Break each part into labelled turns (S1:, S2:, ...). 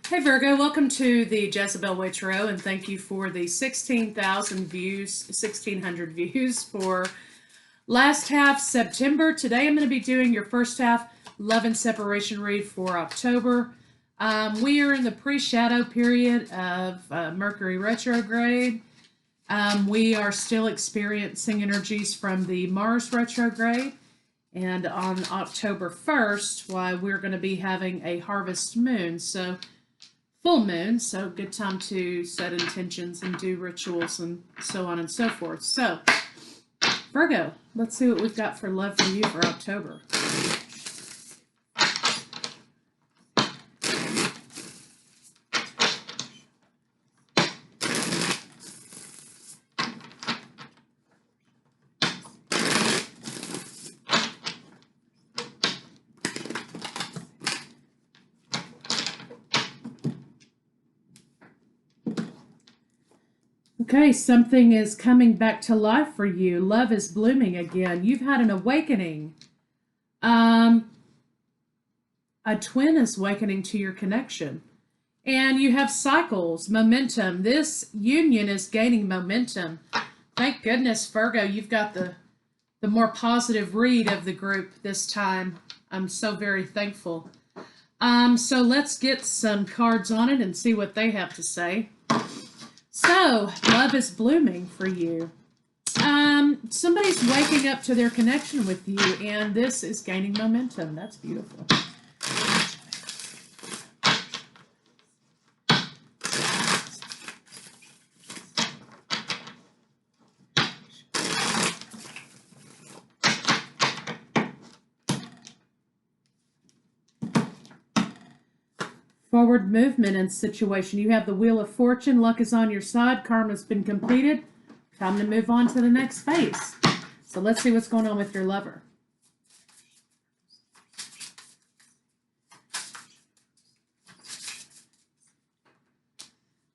S1: Hey Virgo, welcome to the Jezebel Way Tarot, and thank you for the 16,000 views, 1,600 views for last half September. Today I'm going to be doing your first half love and separation read for October. We are in the pre-shadow period of Mercury retrograde. We are still experiencing energies from the Mars retrograde. And on October 1st, we're going to be having a harvest moon. So full moon, so good time to set intentions and do rituals and so on and so forth. So, Virgo, let's see what we've got for love for you for October. Okay, something is coming back to life for you. Love is blooming again. You've had an awakening. A twin is awakening to your connection. And you have cycles, momentum. This union is gaining momentum. Thank goodness, Virgo, you've got the more positive read of the group this time. I'm so very thankful. So let's get some cards on it and see what they have to say. So, love is blooming for you. Somebody's waking up to their connection with you, and this is gaining momentum. That's beautiful. Forward movement and situation. You have the Wheel of Fortune. Luck is on your side. Karma's been completed. Time to move on to the next phase. So let's see what's going on with your lover.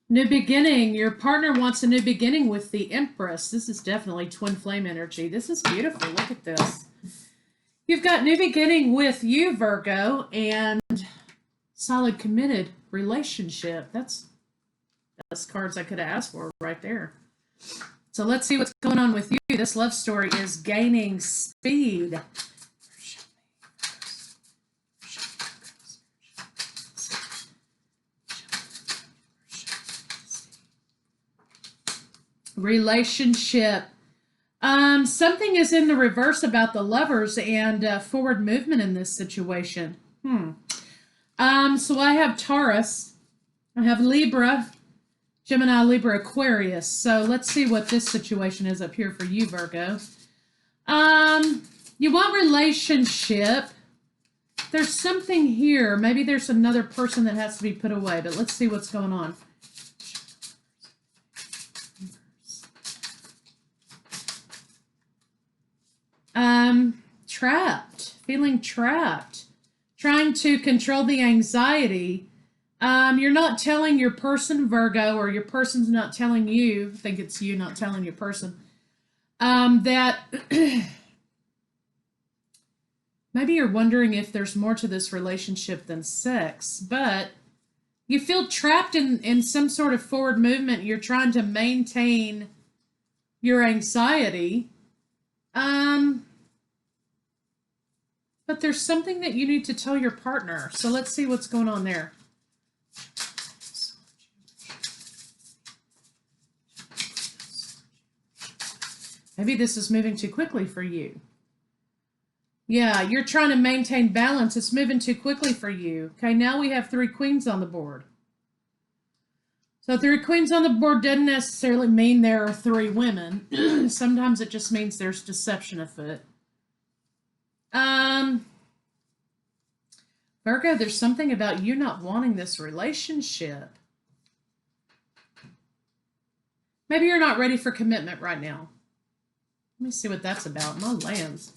S1: New beginning. Your partner wants a new beginning with the Empress. This is definitely twin flame energy. This is beautiful. Look at this. You've got new beginning with you, Virgo, and solid committed relationship. That's the best cards I could have asked for right there. So let's see what's going on with you. This love story is gaining speed. Relationship. Something is in the reverse about the lovers and forward movement in this situation. So I have Taurus, I have Libra, Gemini, Libra, Aquarius. So let's see what this situation is up here for you, Virgo. You want relationship. There's something here. Maybe there's another person that has to be put away, but let's see what's going on. Trapped, feeling trapped. Trying to control the anxiety. You're not telling your person, Virgo, or your person's not telling you, I think it's you not telling your person, that maybe you're wondering if there's more to this relationship than sex, but you feel trapped in some sort of forward movement. You're trying to maintain your anxiety. But there's something that you need to tell your partner. So let's see what's going on there. Maybe this is moving too quickly for you. Yeah, you're trying to maintain balance. It's moving too quickly for you. Okay, now we have 3 queens on the board. So 3 queens on the board doesn't necessarily mean there are 3 women. Sometimes it just means there's deception afoot. Virgo, there's something about you not wanting this relationship. Maybe you're not ready for commitment right now. Let me see what that's about. My lands.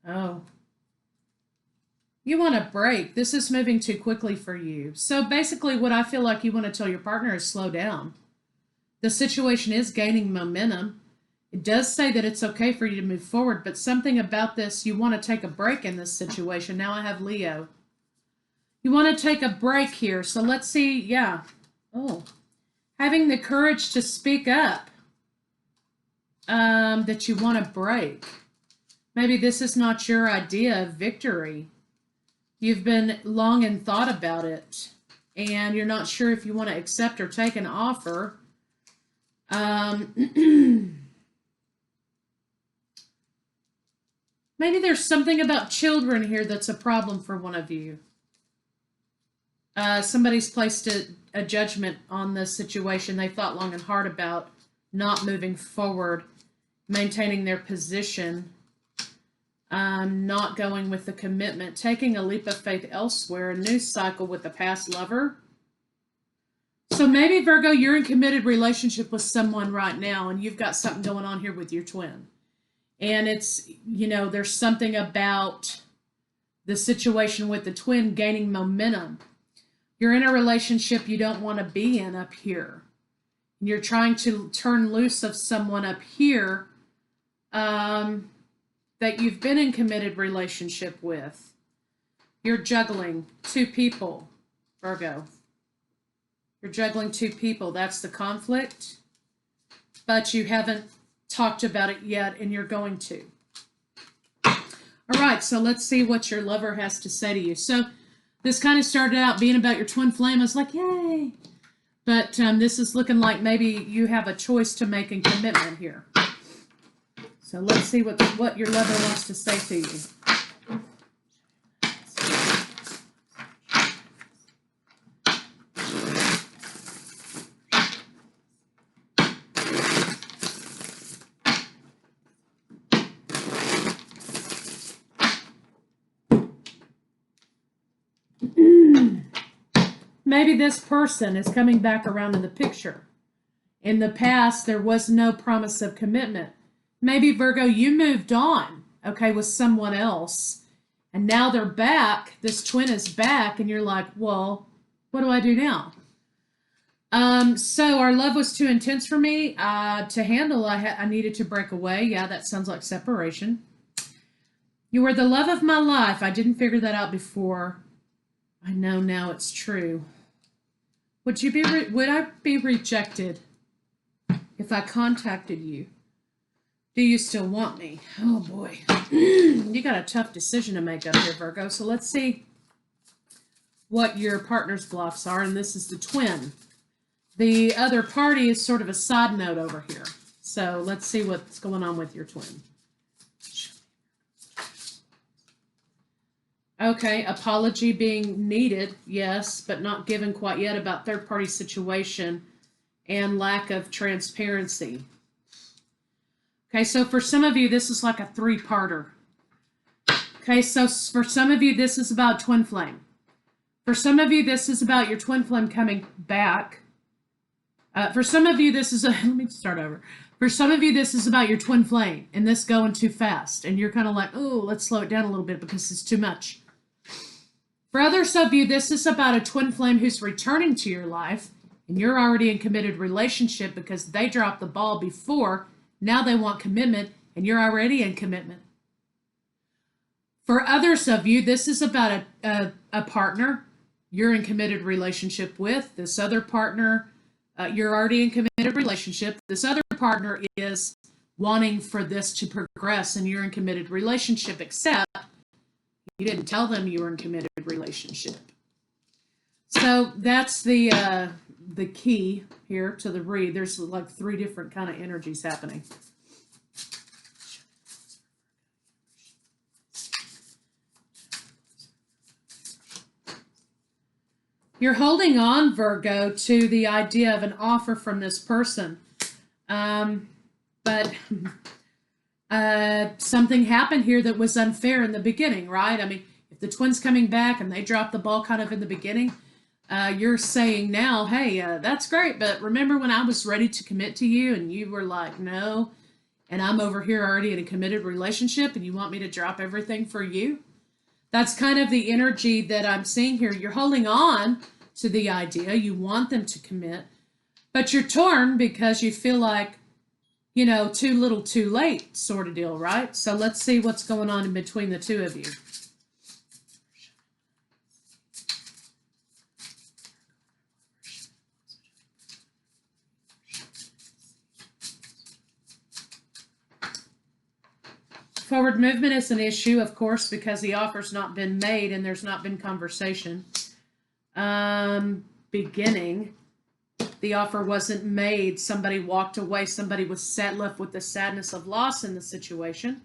S1: Oh. You want a break. This is moving too quickly for you. So basically what I feel like you want to tell your partner is slow down. The situation is gaining momentum. It does say that it's okay for you to move forward, but something about this, you want to take a break in this situation. Now I have Leo. You want to take a break here. So let's see. Yeah. Oh, having the courage to speak up that you want to break. Maybe this is not your idea of victory. You've been long in thought about it, and you're not sure if you want to accept or take an offer. Maybe there's something about children here that's a problem for one of you. Somebody's placed a judgment on this situation. They thought long and hard about not moving forward, maintaining their position, not going with the commitment, taking a leap of faith elsewhere, a new cycle with the past lover. So maybe, Virgo, you're in committed relationship with someone right now, and you've got something going on here with your twin. And it's, there's something about the situation with the twin gaining momentum. You're in a relationship you don't want to be in up here. And you're trying to turn loose of someone up here that you've been in committed relationship with. You're juggling two people, Virgo. You're juggling two people. That's the conflict. But you haven't talked about it yet, and you're going to. All right, so let's see what your lover has to say to you. So this kind of started out being about your twin flame. I was like, yay. But this is looking like maybe you have a choice to make in commitment here. So let's see what your lover wants to say to you. Maybe this person is coming back around in the picture. In the past, there was no promise of commitment. Maybe, Virgo, you moved on, okay, with someone else, and now they're back. This twin is back, and you're like, well, what do I do now? So our love was too intense for me to handle. I needed to break away. Yeah, that sounds like separation. You were the love of my life. I didn't figure that out before. I know now it's true. Would I be rejected if I contacted you? Do you still want me? Oh boy. You got a tough decision to make up here, Virgo. So let's see what your partner's blocks are. And this is the twin. The other party is sort of a side note over here. So let's see what's going on with your twin. Okay, apology being needed, yes, but not given quite yet about third-party situation and lack of transparency. Okay, so for some of you, this is like a three-parter. Okay, so for some of you, this is about twin flame. For some of you, this is about your twin flame coming back. For some of you, this is let me start over. For some of you, this is about your twin flame and this going too fast. And you're kind of like, oh, let's slow it down a little bit because it's too much. For others of you, this is about a twin flame who's returning to your life, and you're already in committed relationship because they dropped the ball before. Now they want commitment, and you're already in commitment. For others of you, this is about a partner you're in committed relationship with. This other partner, you're already in committed relationship. This other partner is wanting for this to progress, and you're in committed relationship, except you didn't tell them you were in committed relationship. So that's the key here to the read. There's like three different kind of energies happening. You're holding on, Virgo, to the idea of an offer from this person. But something happened here that was unfair in the beginning, right? I mean, if the twin's coming back and they dropped the ball kind of in the beginning, you're saying now, hey, that's great, but remember when I was ready to commit to you and you were like, no, and I'm over here already in a committed relationship and you want me to drop everything for you? That's kind of the energy that I'm seeing here. You're holding on to the idea. You want them to commit, but you're torn because you feel like you know, too little, too late sort of deal, right? So let's see what's going on in between the two of you. Forward movement is an issue, of course, because the offer's not been made and there's not been conversation. Beginning, the offer wasn't made. Somebody walked away. Somebody was left with the sadness of loss in the situation.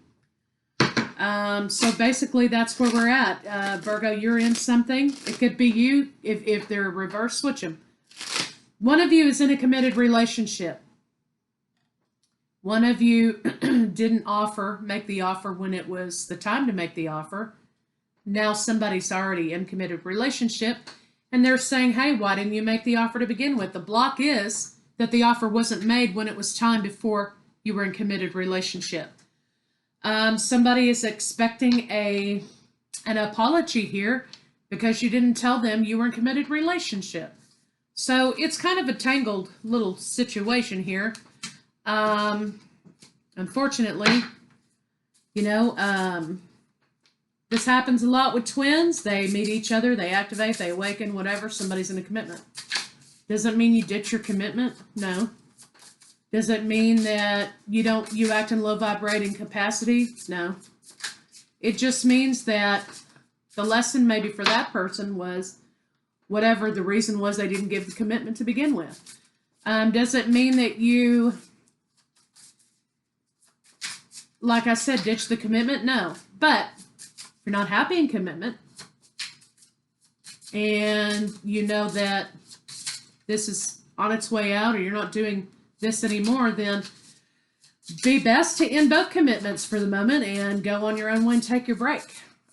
S1: So basically, that's where we're at. Virgo, you're in something. It could be you. If they're reverse, switch them. One of you is in a committed relationship. One of you didn't make the offer when it was the time to make the offer. Now somebody's already in a committed relationship, and they're saying, hey, why didn't you make the offer to begin with? The block is that the offer wasn't made when it was time before you were in committed relationship. Somebody is expecting an apology here because you didn't tell them you were in a committed relationship. So it's kind of a tangled little situation here. Unfortunately, you know, this happens a lot with twins. They meet each other, they activate, they awaken, whatever. Somebody's in a commitment. Does it mean you ditch your commitment? No. Does it mean that you act in low vibrating capacity? No. It just means that the lesson maybe for that person was whatever the reason was they didn't give the commitment to begin with. Does it mean that you, like I said, ditch the commitment? No. But if you're not happy in commitment and you know that this is on its way out or you're not doing this anymore, then be best to end both commitments for the moment and go on your own way and take your break.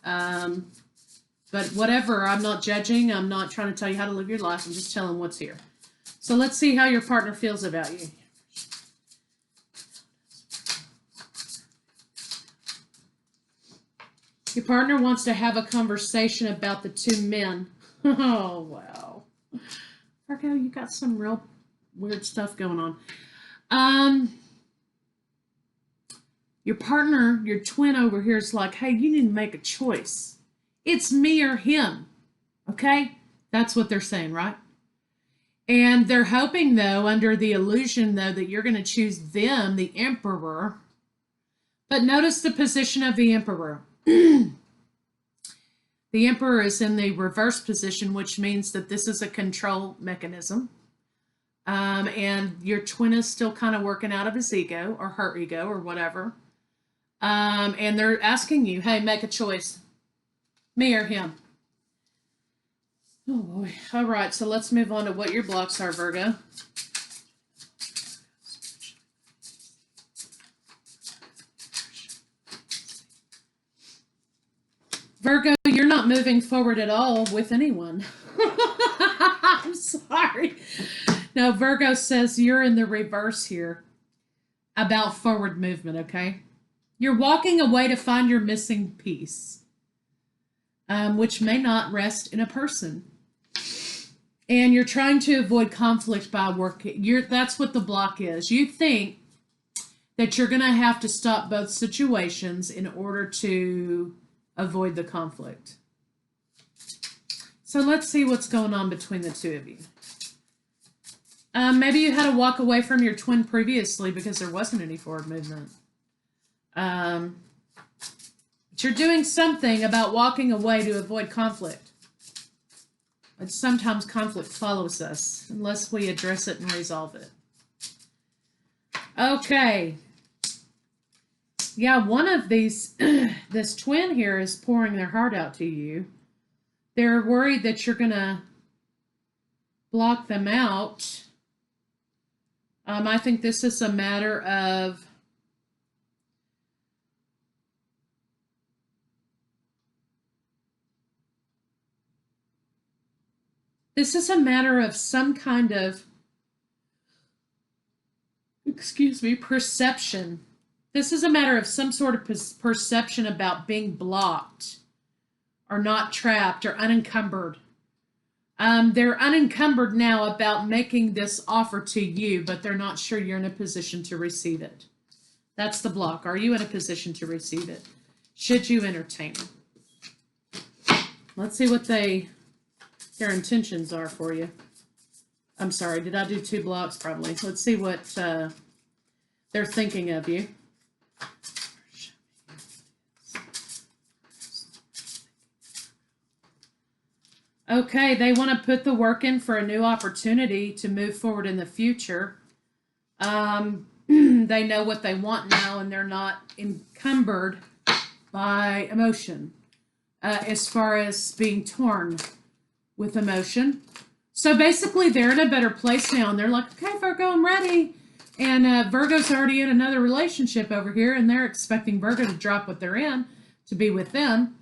S1: But whatever, I'm not judging. I'm not trying to tell you how to live your life. I'm just telling what's here. So let's see how your partner feels about you. Your partner wants to have a conversation about the two men. Oh, wow. Virgo, you got some real weird stuff going on. Your partner, your twin over here is like, hey, you need to make a choice. It's me or him. Okay? That's what they're saying, right? And they're hoping, though, under the illusion, though, that you're going to choose them, the emperor. But notice the position of the emperor. The emperor is in the reverse position, which means that this is a control mechanism. And your twin is still kind of working out of his ego or her ego or whatever. And they're asking you, hey, make a choice. Me or him. Oh, boy. All right, so let's move on to what your blocks are, Virgo. Virgo, you're not moving forward at all with anyone. I'm sorry. No, Virgo says you're in the reverse here about forward movement, okay? You're walking away to find your missing piece, which may not rest in a person. And you're trying to avoid conflict by working. That's what the block is. You think that you're going to have to stop both situations in order to avoid the conflict. So let's see what's going on between the two of you. Maybe you had to walk away from your twin previously because there wasn't any forward movement. But you're doing something about walking away to avoid conflict. But sometimes conflict follows us unless we address it and resolve it. Okay. Yeah, one of these, this twin here is pouring their heart out to you. They're worried that you're going to block them out. I think this is a matter of some kind of, perception. This is a matter of some sort of perception about being blocked or not trapped or unencumbered. They're unencumbered now about making this offer to you, but they're not sure you're in a position to receive it. That's the block. Are you in a position to receive it? Should you entertain it? Let's see what their intentions are for you. I'm sorry, did I do 2 blocks? Probably. Let's see what they're thinking of you. Okay, they want to put the work in for a new opportunity to move forward in the future. They know what they want now, and they're not encumbered by emotion as far as being torn with emotion. So basically, they're in a better place now, and they're like, okay, Virgo, I'm ready. And Virgo's already in another relationship over here, and they're expecting Virgo to drop what they're in to be with them.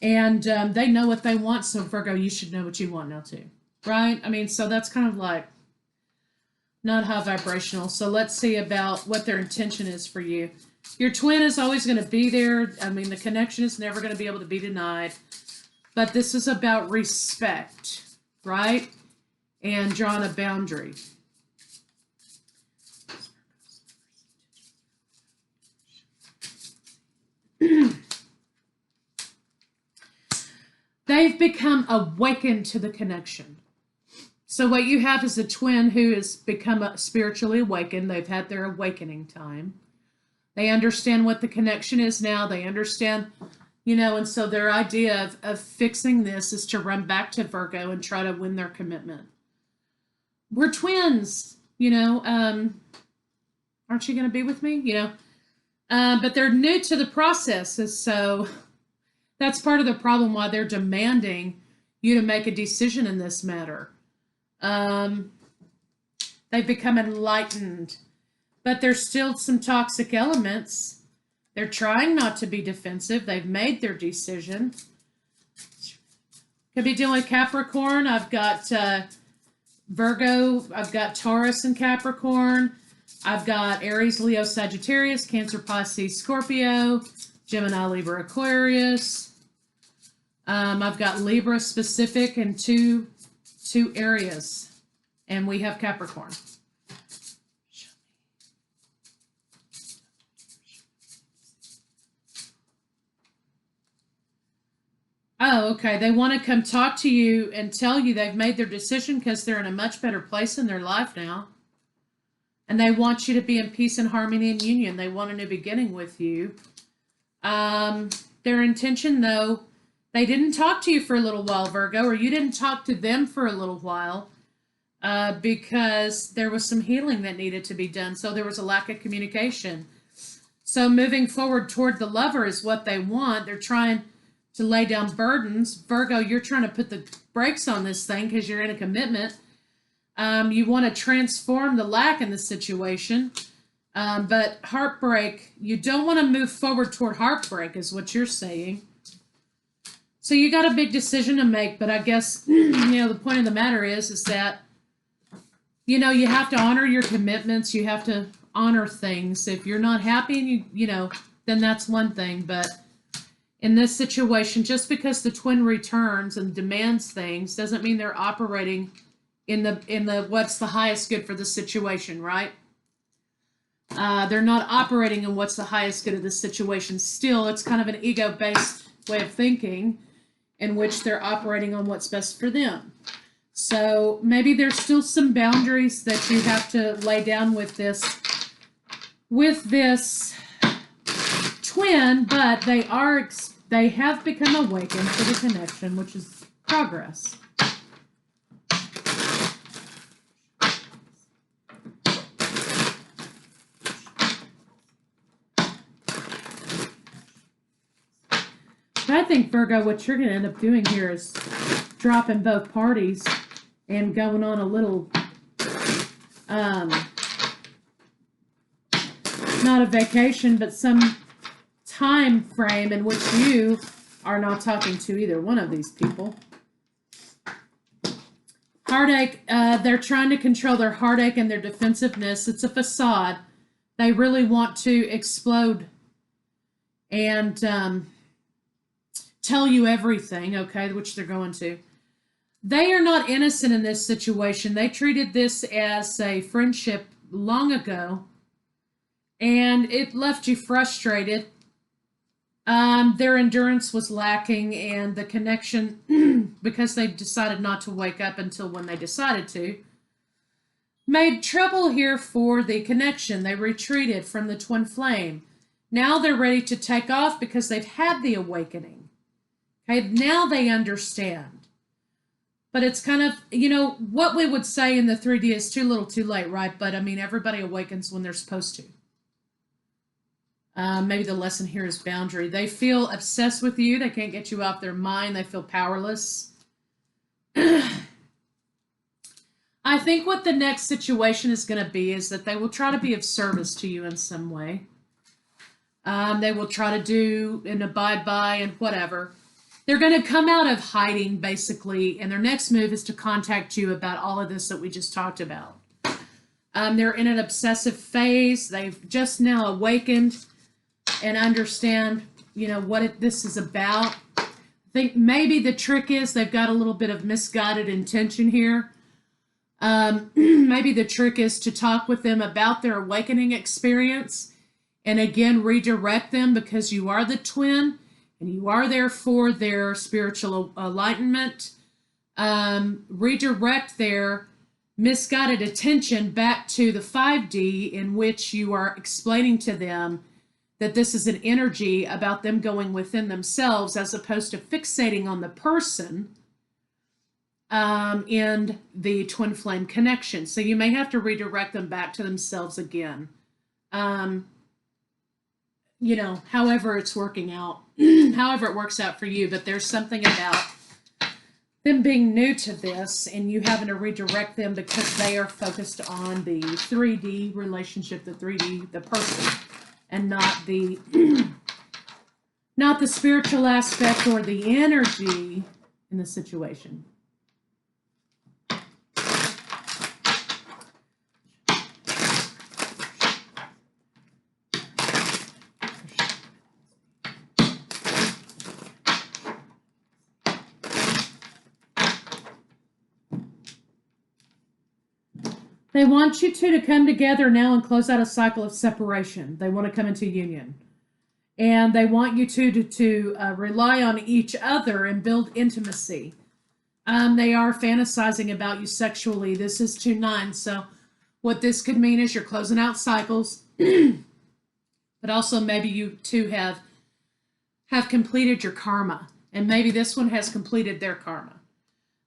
S1: And they know what they want, so Virgo, you should know what you want now too, right? I mean, so that's kind of like not high vibrational. So let's see about what their intention is for you. Your twin is always going to be there. I mean, the connection is never going to be able to be denied. But this is about respect, right? And drawing a boundary. They've become awakened to the connection. So what you have is a twin who has become spiritually awakened. They've had their awakening time. They understand what the connection is now. They understand, and so their idea of fixing this is to run back to Virgo and try to win their commitment. We're twins, aren't you going to be with me? But they're new to the process, so that's part of the problem why they're demanding you to make a decision in this matter. They've become enlightened, but there's still some toxic elements. They're trying not to be defensive. They've made their decision. Could be dealing with Capricorn. I've got Virgo. I've got Taurus and Capricorn. I've got Aries, Leo, Sagittarius, Cancer, Pisces, Scorpio, Gemini, Libra, Aquarius. I've got Libra specific in two areas, and we have Capricorn. Oh, okay. They want to come talk to you and tell you they've made their decision because they're in a much better place in their life now. And they want you to be in peace and harmony and union. They want a new beginning with you. Their intention, though, they didn't talk to you for a little while, Virgo, or you didn't talk to them for a little while because there was some healing that needed to be done. So there was a lack of communication. So moving forward toward the lover is what they want. They're trying to lay down burdens. Virgo, you're trying to put the brakes on this thing because you're in a commitment. You want to transform the lack in the situation. But heartbreak, you don't want to move forward toward heartbreak is what you're saying. So you got a big decision to make, but I guess, the point of the matter is that, you have to honor your commitments. You have to honor things. If you're not happy, and then that's one thing. But in this situation, just because the twin returns and demands things doesn't mean they're operating in the what's the highest good for the situation, right? They're not operating in what's the highest good of the situation. Still, it's kind of an ego-based way of thinking in which they're operating on what's best for them. So maybe there's still some boundaries that you have to lay down with this twin, but they have become awakened to the connection, which is progress. I think, Virgo, what you're going to end up doing here is dropping both parties and going on a little, not a vacation, but some time frame in which you are not talking to either one of these people. Heartache, they're trying to control their heartache and their defensiveness. It's a facade. They really want to explode and tell you everything, okay, which they're going to. They are not innocent in this situation. They treated this as a friendship long ago, and it left you frustrated. Their endurance was lacking, and the connection, because they decided not to wake up until when they decided to, made trouble here for the connection. They retreated from the twin flame. Now they're ready to take off because they've had the awakening. Okay, now they understand. But it's kind of, what we would say in the 3D is too little, too late, right? But I mean, everybody awakens when they're supposed to. Maybe the lesson here is boundary. They feel obsessed with you. They can't get you off their mind. They feel powerless. I think what the next situation is going to be is that they will try to be of service to you in some way. They will try to do and abide by and whatever. They're going to come out of hiding, basically, and their next move is to contact you about all of this that we just talked about. They're in an obsessive phase. They've just now awakened and understand, what this is about. I think maybe the trick is they've got a little bit of misguided intention here. Maybe the trick is to talk with them about their awakening experience and again redirect them, because you are the twin and you are there for their spiritual enlightenment. Redirect their misguided attention back to the 5D, in which you are explaining to them that this is an energy about them going within themselves, as opposed to fixating on the person in the twin flame connection. So you may have to redirect them back to themselves again. However it's working out, however it works out for you, but there's something about them being new to this and you having to redirect them because they are focused on the 3D relationship, the 3D, the person, and not the spiritual aspect or the energy in the situation. They want you two to come together now and close out a cycle of separation. They want to come into union. And they want you two to rely on each other and build intimacy. They are fantasizing about you sexually. This is 2-9. So what this could mean is you're closing out cycles. But also maybe you two have completed your karma. And maybe this one has completed their karma.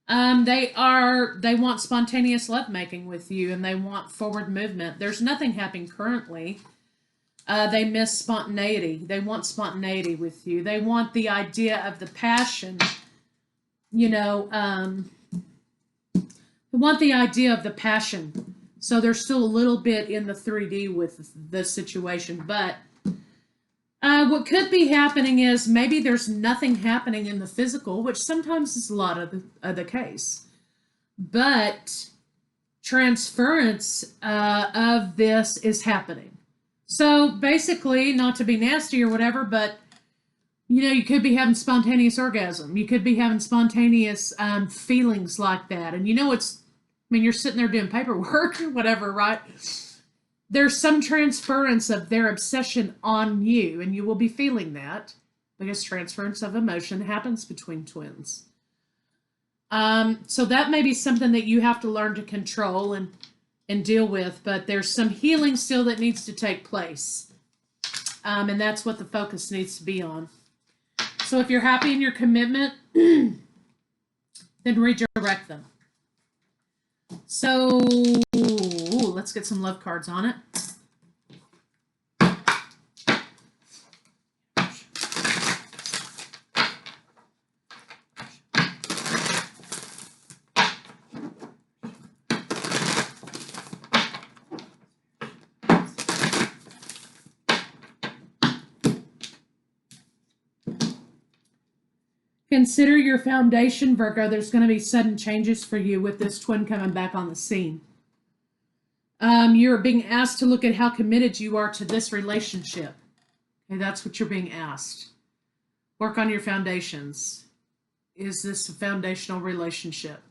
S1: They want spontaneous lovemaking with you, and they want forward movement. There's nothing happening currently. They miss spontaneity. They want spontaneity with you. They want the idea of the passion. They want the idea of the passion. So they're still a little bit in the 3D with the situation, but what could be happening is maybe there's nothing happening in the physical, which sometimes is a lot of the case. But transference of this is happening. So basically, not to be nasty or whatever, but you could be having spontaneous orgasm. You could be having spontaneous feelings like that. And you're sitting there doing paperwork or whatever, right? There's some transference of their obsession on you, and you will be feeling that because transference of emotion happens between twins. So that may be something that you have to learn to control and deal with, but there's some healing still that needs to take place. And that's what the focus needs to be on. So if you're happy in your commitment, then redirect them. So let's get some love cards on it. Consider your foundation, Virgo. There's going to be sudden changes for you with this twin coming back on the scene. You're being asked to look at how committed you are to this relationship. Okay, that's what you're being asked. Work on your foundations. Is this a foundational relationship?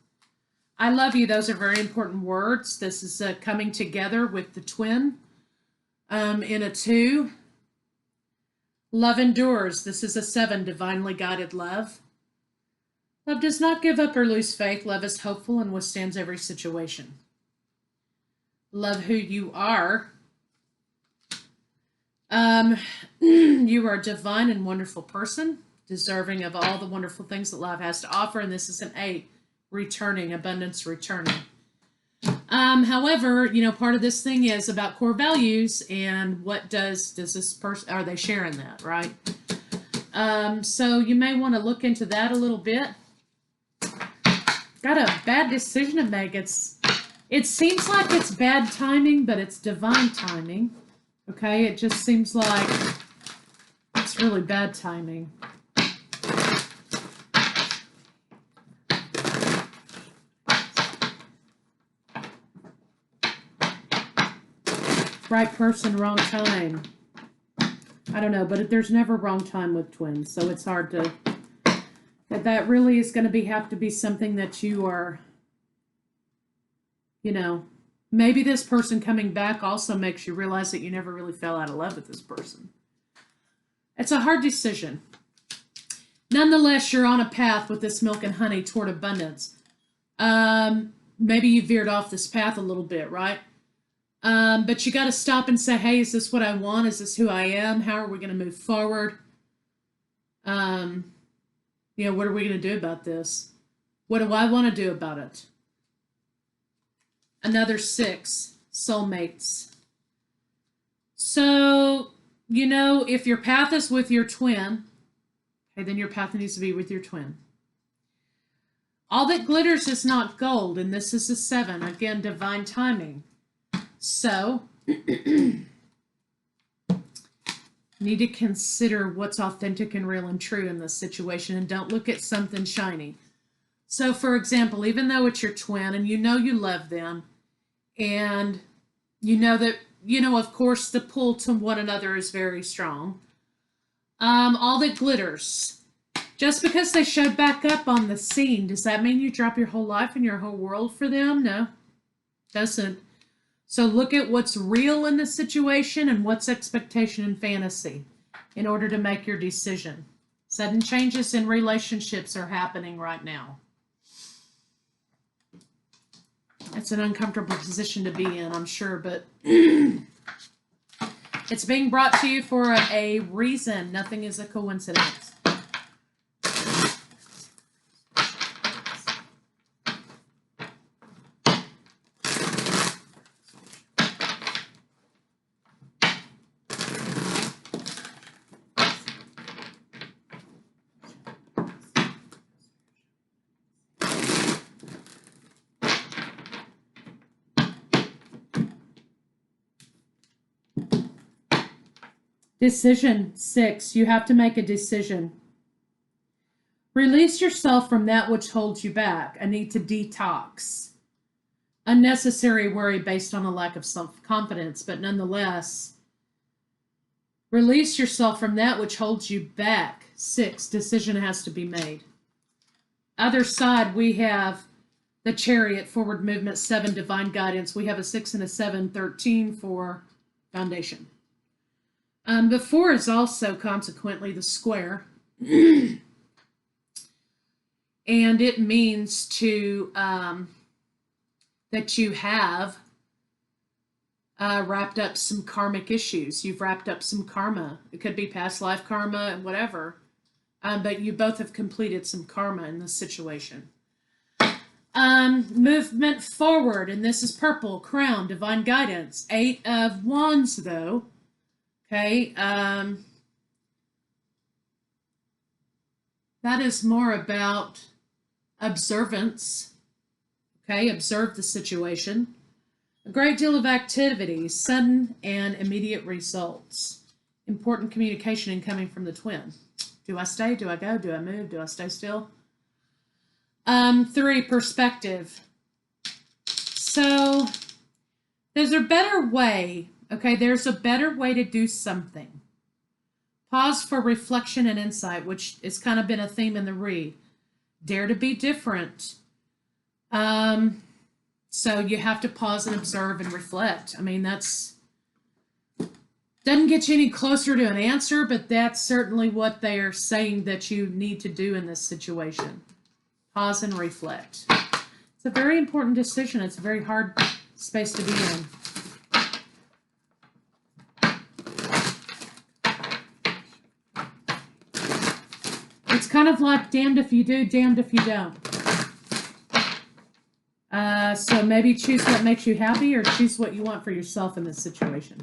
S1: I love you. Those are very important words. This is coming together with the twin in a 2. Love endures. This is a 7, divinely guided love. Love does not give up or lose faith. Love is hopeful and withstands every situation. Love who you are. You are a divine and wonderful person, deserving of all the wonderful things that love has to offer. And this is an 8, returning, abundance returning. However, part of this thing is about core values and what does this person, are they sharing that, right? So you may want to look into that a little bit. Got a bad decision to make. It seems like it's bad timing, but it's divine timing. Okay, it just seems like it's really bad timing. Right person, wrong time. I don't know, but there's never wrong time with twins, so it's hard to... That really is going to have to be something that you are, maybe this person coming back also makes you realize that you never really fell out of love with this person. It's a hard decision. Nonetheless, you're on a path with this milk and honey toward abundance. Maybe you veered off this path a little bit, right? But you got to stop and say, hey, is this what I want? Is this who I am? How are we going to move forward? What are we going to do about this? What do I want to do about it? Another 6, soulmates. So, if your path is with your twin, okay, then your path needs to be with your twin. All that glitters is not gold, and this is a 7. Again, divine timing. So, need to consider what's authentic and real and true in this situation, and don't look at something shiny. So, for example, even though it's your twin and you love them, and that, of course, the pull to one another is very strong, all that glitters, just because they showed back up on the scene, does that mean you drop your whole life and your whole world for them? No, doesn't. So look at what's real in the situation and what's expectation and fantasy in order to make your decision. Sudden changes in relationships are happening right now. It's an uncomfortable position to be in, I'm sure, but it's being brought to you for a reason. Nothing is a coincidence. Decision 6. You have to make a decision. Release yourself from that which holds you back. A need to detox. Unnecessary worry based on a lack of self-confidence, but nonetheless, release yourself from that which holds you back. 6. Decision has to be made. Other side, we have the Chariot, forward movement, 7, divine guidance. We have a 6 and a 7, 13 for foundation. The 4 is also consequently the square. And it means to that you have wrapped up some karmic issues. You've wrapped up some karma. It could be past life karma, whatever. But you both have completed some karma in this situation. Movement forward, and this is purple, crown, divine guidance. 8 of Wands, though. Okay, that is more about observance. Okay, observe the situation. A great deal of activity, sudden and immediate results. Important communication incoming from the twin. Do I stay? Do I go? Do I move? Do I stay still? 3, perspective. So there's a better way. Okay, there's a better way to do something. Pause for reflection and insight, which has kind of been a theme in the read. Dare to be different. So you have to pause and observe and reflect. I mean, that's doesn't get you any closer to an answer, but that's certainly what they are saying that you need to do in this situation. Pause and reflect. It's a very important decision. It's a very hard space to be in. It's kind of like damned if you do, damned if you don't. So maybe choose what makes you happy or choose what you want for yourself in this situation.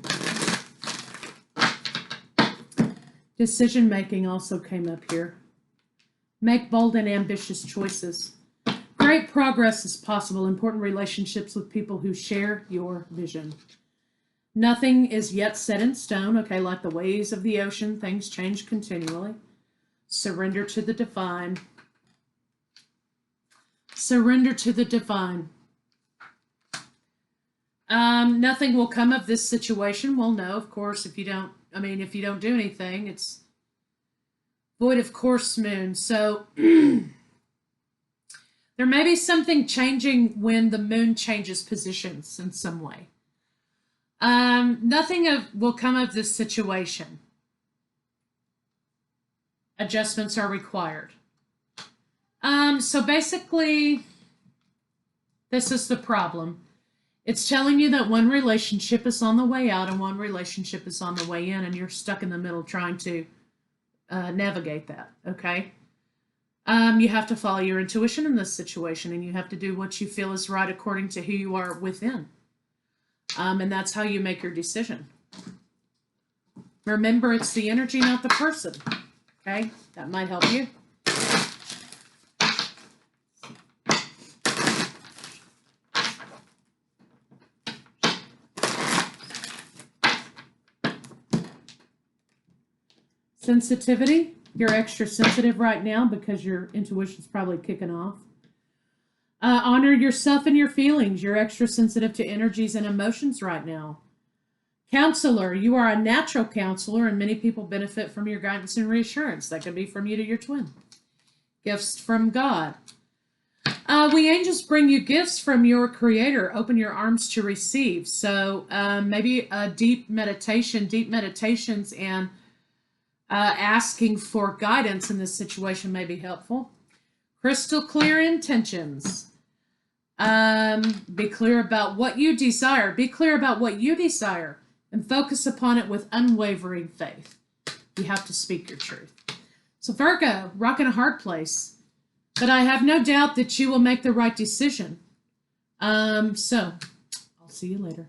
S1: Decision making also came up here. Make bold and ambitious choices. Great progress is possible. Important relationships with people who share your vision. Nothing is yet set in stone. Okay, like the waves of the ocean, things change continually. Surrender to the divine. Surrender to the divine. Nothing will come of this situation. Well, no, of course, if you don't do anything, it's void of course moon. So there may be something changing when the moon changes positions in some way. Nothing will come of this situation. Adjustments are required. So basically, this is the problem. It's telling you that one relationship is on the way out and one relationship is on the way in, and you're stuck in the middle trying to navigate that, okay? You have to follow your intuition in this situation, and you have to do what you feel is right according to who you are within. And that's how you make your decision. Remember, it's the energy, not the person, okay? That might help you. Sensitivity, you're extra sensitive right now because your intuition's probably kicking off. Honor yourself and your feelings. You're extra sensitive to energies and emotions right now. Counselor, you are a natural counselor and many people benefit from your guidance and reassurance. That could be from you to your twin. Gifts from God. We angels bring you gifts from your creator. Open your arms to receive. So maybe a deep meditations and asking for guidance in this situation may be helpful. Crystal clear intentions. Be clear about what you desire. Be clear about what you desire and focus upon it with unwavering faith. You have to speak your truth. So Virgo, rocking a hard place, but I have no doubt that you will make the right decision. So I'll see you later.